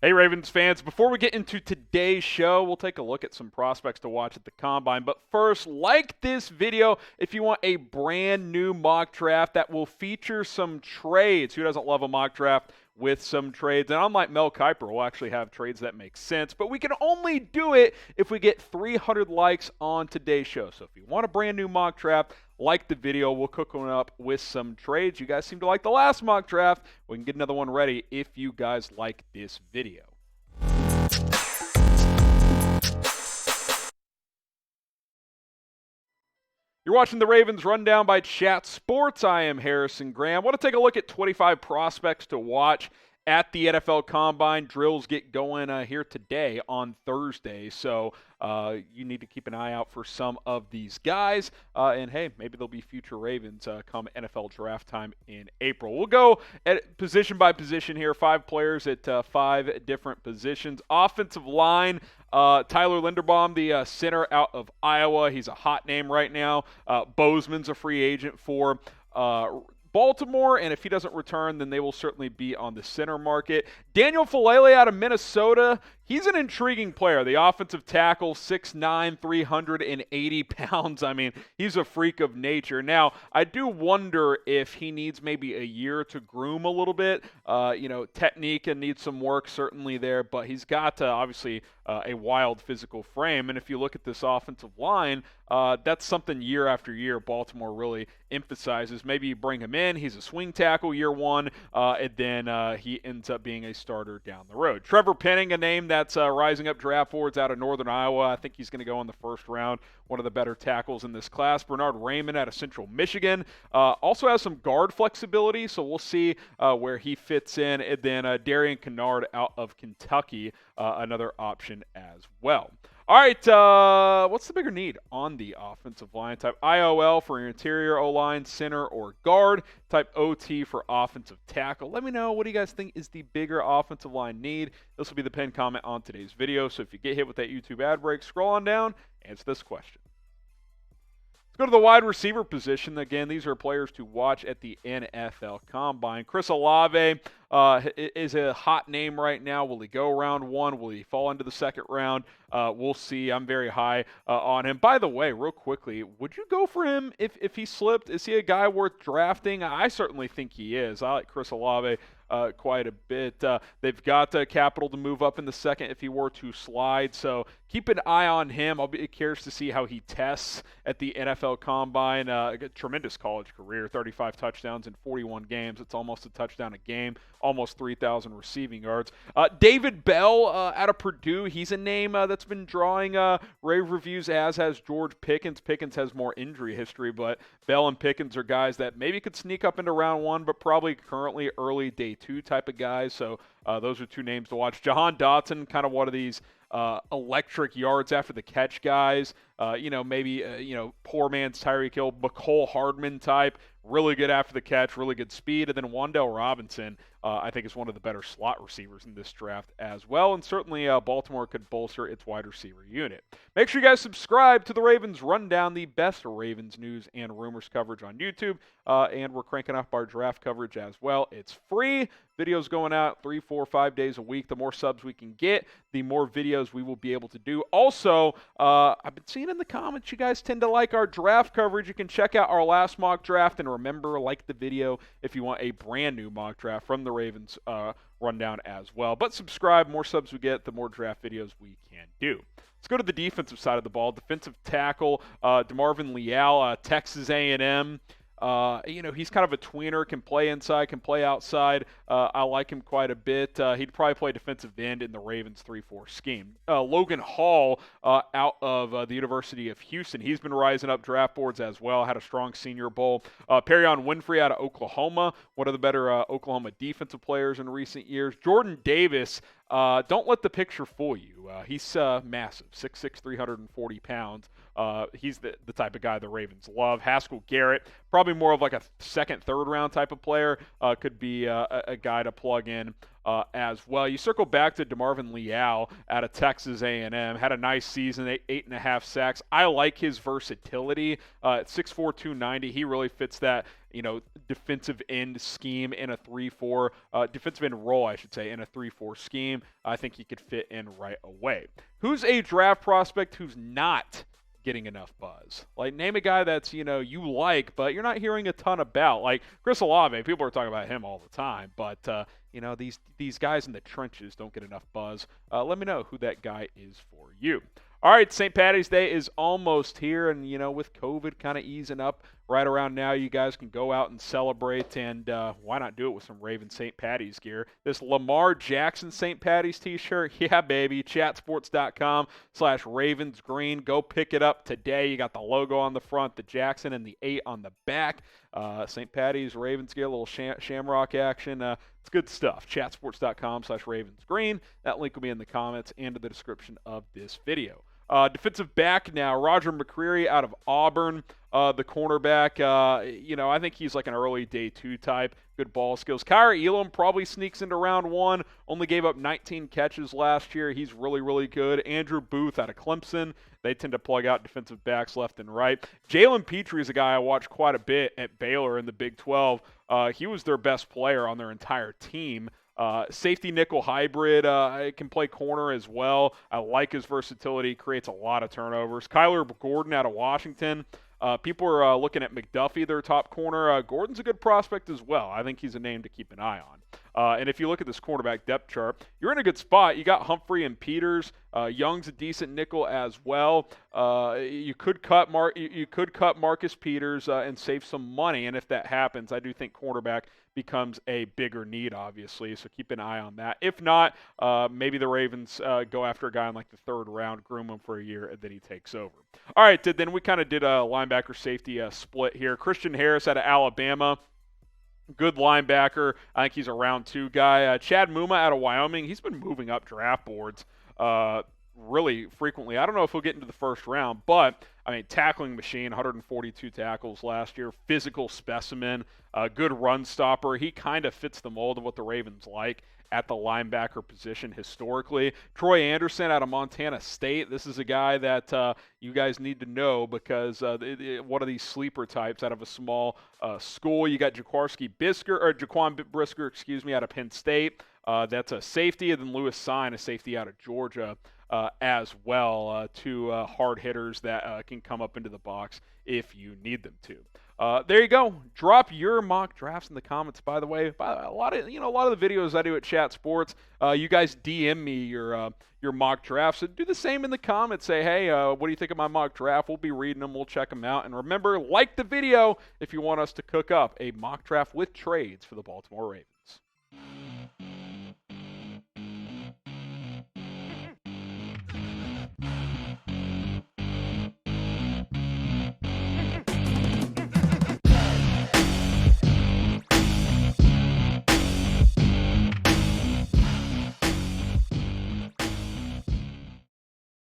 Hey, Ravens fans, before we get into today's show, we'll take a look at some prospects to watch at the Combine. But first, like this video if you want a brand new mock draft that will feature some trades. Who doesn't love a mock draft with some trades? And unlike Mel Kiper, we'll actually have trades that make sense. But we can only do it if we get 300 likes on today's show. So if you want a brand new mock draft, like the video, we'll cook one up with some trades. You guys seem to like the last mock draft. We can get another one ready if you guys like this video. You're watching the Ravens Rundown by Chat Sports. I am Harrison Graham. I want to take a look at 25 prospects to watch at the NFL Combine. Drills get going here today on Thursday, so you need to keep an eye out for some of these guys. And hey, maybe they'll be future Ravens come NFL draft time in April. We'll go at position by position here. 5 players at 5 different positions. Offensive line, Tyler Linderbaum, the center out of Iowa. He's a hot name right now. Bozeman's a free agent for Baltimore, and if he doesn't return, then they will certainly be on the center market. Daniel Faalele out of Minnesota. He's an intriguing player. The offensive tackle, 6'9", 380 pounds. I mean, he's a freak of nature. Now, I do wonder if he needs maybe a year to groom a little bit. Technique and needs some work certainly there, but he's got obviously a wild physical frame. And if you look at this offensive line, that's something year after year Baltimore really emphasizes. Maybe you bring him in, he's a swing tackle year one, and then he ends up being a starter down the road. Trevor Penning, a name that's rising up draft boards out of Northern Iowa. I think he's going to go in the first round, one of the better tackles in this class. Bernhard Raimann out of Central Michigan also has some guard flexibility, so we'll see where he fits in. And then Darian Kinnard out of Kentucky, another option as well. All right, what's the bigger need on the offensive line? Type IOL for your interior O-line, center, or guard. Type OT for offensive tackle. Let me know, what do you guys think is the bigger offensive line need? This will be the pinned comment on today's video, so if you get hit with that YouTube ad break, scroll on down, answer this question. Let's go to the wide receiver position. Again, these are players to watch at the NFL Combine. Chris Olave is a hot name right now. Will he go round 1? Will he fall into the second round? We'll see. I'm very high on him. By the way, real quickly, would you go for him if he slipped? Is he a guy worth drafting? I certainly think he is. I like Chris Olave quite a bit. They've got capital to move up in the second if he were to slide, so keep an eye on him. I'll be curious to see how he tests at the NFL Combine. A tremendous college career, 35 touchdowns in 41 games. It's almost a touchdown a game, almost 3,000 receiving yards. David Bell out of Purdue, he's a name that's been drawing rave reviews, as has George Pickens. Pickens has more injury history, but Bell and Pickens are guys that maybe could sneak up into round 1, but probably currently early day 2 type of guys. So those are 2 names to watch. Jahan Dotson, kind of one of these electric yards after the catch guys. Maybe poor man's Tyreek Hill, McCole Hardman type. Really good after the catch, really good speed. And then Wan'Dale Robinson, I think, is one of the better slot receivers in this draft as well. And certainly Baltimore could bolster its wide receiver unit. Make sure you guys subscribe to the Ravens Rundown, the best Ravens news and rumors coverage on YouTube. And we're cranking up our draft coverage as well. It's free. Videos going out 3, 4, 5 days a week. The more subs we can get, the more videos we will be able to do. Also, I've been seeing in the comments you guys tend to like our draft coverage. You can check out our last mock draft, and remember, like the video if you want a brand new mock draft from the Ravens Rundown as well. But subscribe. More subs we get, the more draft videos we can do. Let's go to the defensive side of the ball. Defensive tackle, DeMarvin Leal, Texas A&M. He's kind of a tweener, can play inside, can play outside. I like him quite a bit. He'd probably play defensive end in the Ravens 3-4 scheme. Logan Hall out of the University of Houston. He's been rising up draft boards as well, had a strong Senior Bowl. Perrion Winfrey out of Oklahoma, one of the better Oklahoma defensive players in recent years. Jordan Davis, don't let the picture fool you. He's massive, 6'6", 340 pounds. He's the type of guy the Ravens love. Haskell Garrett, probably more of like a second, third round type of player, could be a guy to plug in as well. You circle back to DeMarvin Leal out of Texas A&M. Had a nice season, 8.5 sacks. I like his versatility. At 6'4", 290, he really fits that defensive end scheme in a 3-4, defensive end role, I should say, in a 3-4 scheme. I think he could fit in right away. Who's a draft prospect who's not getting enough buzz? Like, name a guy that's, you like, but you're not hearing a ton about. Like, Chris Olave, people are talking about him all the time, but, these guys in the trenches don't get enough buzz. Let me know who that guy is for you. All right, St. Paddy's Day is almost here, and, with COVID kind of easing up right around now, you guys can go out and celebrate, and why not do it with some Raven St. Paddy's gear? This Lamar Jackson St. Paddy's t-shirt, yeah, baby, chatsports.com/ravensgreen. Go pick it up today. You got the logo on the front, the Jackson, and the 8 on the back. St. Paddy's, Ravens gear, a little shamrock action. It's good stuff. Chatsports.com/ravensgreen. That link will be in the comments and in the description of this video. Defensive back now, Roger McCreary out of Auburn, the cornerback. I think he's like an early day 2 type. Good ball skills. Kaiir Elam probably sneaks into round 1. Only gave up 19 catches last year. He's really, really good. Andrew Booth out of Clemson. They tend to plug out defensive backs left and right. Jalen Petrie is a guy I watched quite a bit at Baylor in the Big 12. He was their best player on their entire team. Safety nickel hybrid, can play corner as well. I like his versatility, creates a lot of turnovers. Kyler Gordon out of Washington. People are looking at McDuffie, their top corner. Gordon's a good prospect as well. I think he's a name to keep an eye on. And if you look at this cornerback depth chart, you're in a good spot. You got Humphrey and Peters. Young's a decent nickel as well. You could cut Marcus Peters and save some money, and if that happens, I do think cornerback becomes a bigger need, obviously, so keep an eye on that. If not, maybe the Ravens go after a guy in like the 3rd round, groom him for a year, and then he takes over. All right, then we kind of did a linebacker safety split here. Christian Harris out of Alabama. Good linebacker. I think he's a round 2 guy. Chad Muma out of Wyoming. He's been moving up draft boards really frequently. I don't know if he'll get into the 1st round, but, tackling machine, 142 tackles last year. Physical specimen. Good run stopper. He kind of fits the mold of what the Ravens like at the linebacker position historically. Troy Anderson out of Montana State. This is a guy that you guys need to know because one of these sleeper types out of a small school. You got Jaquan Brisker, out of Penn State. That's a safety, and then Lewis Cine, a safety out of Georgia as well. 2 hard hitters that can come up into the box if you need them to. There you go. Drop your mock drafts in the comments. By the way, a lot of the videos I do at Chat Sports, you guys DM me your mock drafts. So do the same in the comments. Say, hey, what do you think of my mock draft? We'll be reading them. We'll check them out. And remember, like the video if you want us to cook up a mock draft with trades for the Baltimore Ravens.